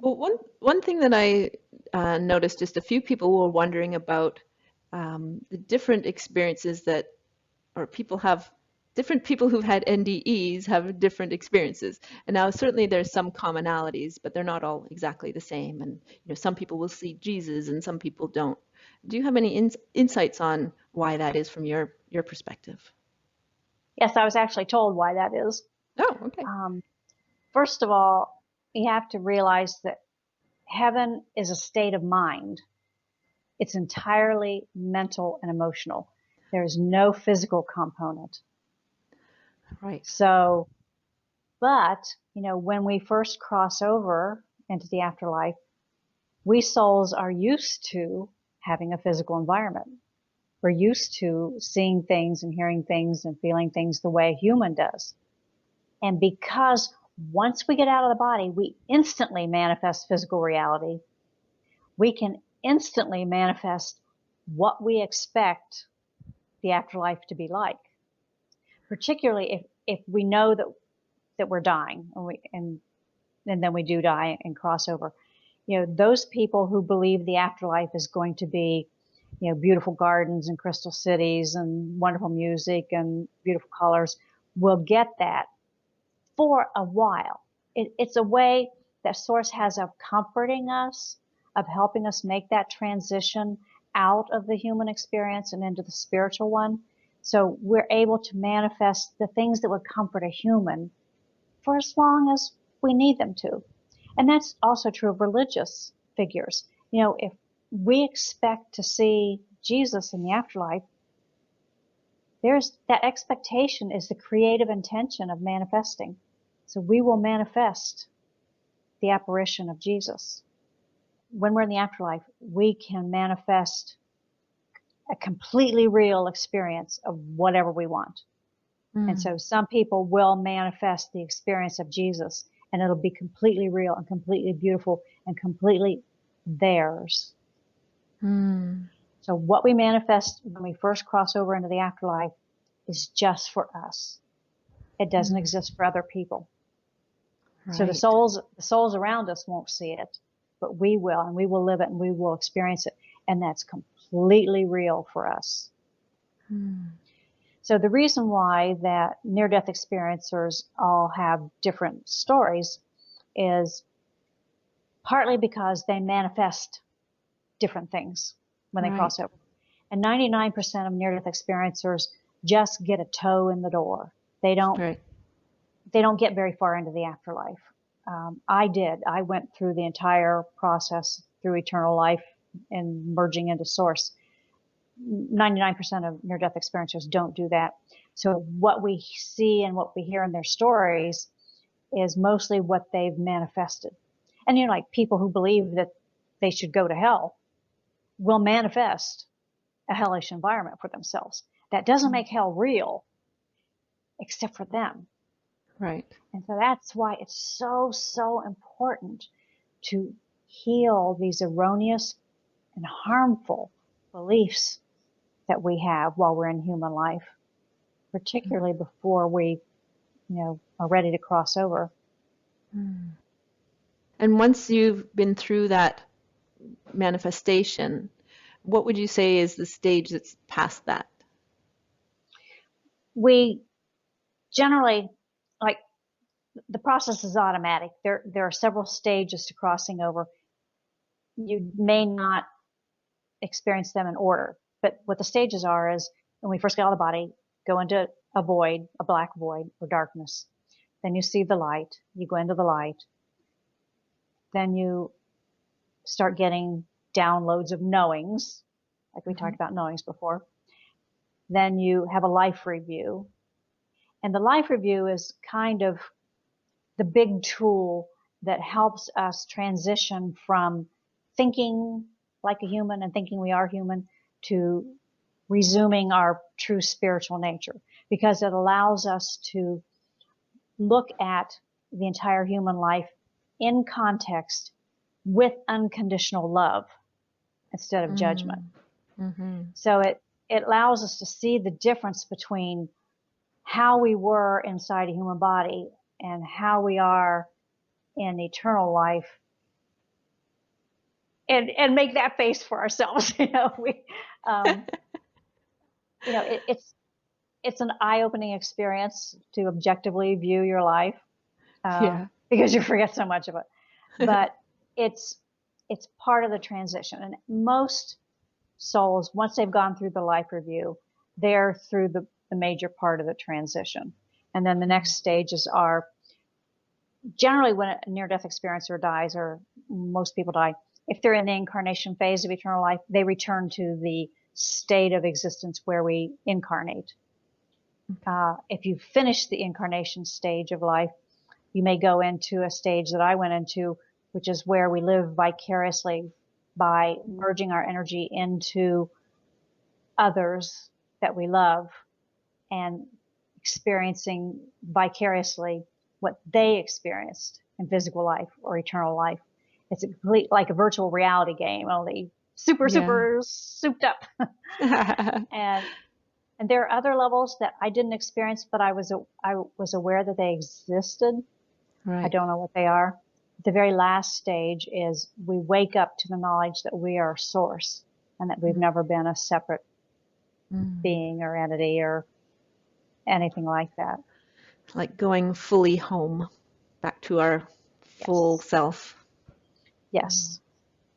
Well, one thing that I noticed, just a few people were wondering about the different experiences that, or people have, different people who've had NDEs have different experiences. And now certainly there's some commonalities, but they're not all exactly the same. And some people will see Jesus and some people don't. Do you have any insights on why that is from your perspective? Yes, I was actually told why that is. Oh, okay. Um, First of all, you have to realize that heaven is a state of mind. It's entirely mental and emotional. There's no physical component. Right. So, but, when we first cross over into the afterlife, we souls are used to having a physical environment. We're used to seeing things and hearing things and feeling things the way a human does. And because once we get out of the body, we instantly manifest physical reality. We can instantly manifest what we expect the afterlife to be like, particularly if we know that we're dying and then we do die and cross over. Those people who believe the afterlife is going to be, beautiful gardens and crystal cities and wonderful music and beautiful colors will get that for a while. It's a way that Source has of comforting us, of helping us make that transition out of the human experience and into the spiritual one. So we're able to manifest the things that would comfort a human for as long as we need them to. And that's also true of religious figures. If we expect to see Jesus in the afterlife, there's that expectation is the creative intention of manifesting. So we will manifest the apparition of Jesus. When we're in the afterlife, we can manifest a completely real experience of whatever we want. And Mm. so some people will manifest the experience of Jesus, and it'll be completely real and completely beautiful and completely theirs. Mm. So what we manifest when we first cross over into the afterlife is just for us. It doesn't Mm. exist for other people. So the Right. souls around us won't see it, but we will, and we will live it and we will experience it. And that's completely real for us. Mm. So the reason why that near-death experiencers all have different stories is partly because they manifest different things when they cross Right. over. And 99% of near-death experiencers just get a toe in the door. They don't Right. they don't get very far into the afterlife. I did. I went through the entire process through eternal life and merging into Source. 99% of near-death experiencers don't do that. So what we see and what we hear in their stories is mostly what they've manifested. And like people who believe that they should go to hell will manifest a hellish environment for themselves. That doesn't Mm. make hell real, except for them. Right. And so that's why it's so, so important to heal these erroneous and harmful beliefs that we have while we're in human life, particularly before we, are ready to cross over. Mm. And once you've been through that manifestation, what would you say is the stage that's past that? We generally, like, the process is automatic. There are several stages to crossing over. You may not experience them in order, but what the stages are is when we first get out of the body, go into a void, a black void or darkness. Then you see the light. You go into the light. Then you start getting downloads of knowings, like we Hmm. talked about knowings before. Then you have a life review. And the life review is kind of the big tool that helps us transition from thinking like a human and thinking we are human to resuming our true spiritual nature, because it allows us to look at the entire human life in context with unconditional love instead of judgment. Mm. Hmm. So it allows us to see the difference between how we were inside a human body and how we are in eternal life and make that face for ourselves. Um, it's an eye-opening experience to objectively view your life, Yeah. because you forget so much of it. But it's it's part of the transition, and most souls, once they've gone through the life review, they're through the major part of the transition. And then the next stages are generally when a near-death experiencer dies, or most people die, if they're in the incarnation phase of eternal life, they return to the state of existence where we incarnate. If you finish the incarnation stage of life, you may go into a stage that I went into, which is where we live vicariously by merging our energy into others that we love and experiencing vicariously what they experienced in physical life or eternal life. It's a complete, like a virtual reality game, only super, Yeah. super souped up. and and there are other levels that I didn't experience, but I was aware that they existed. I Right. don't know what they are. The very last stage is we wake up to the knowledge that we are source and that we've never been a separate Mm. being or entity or anything like that. Like going fully home, back to our full Yes. self. Yes.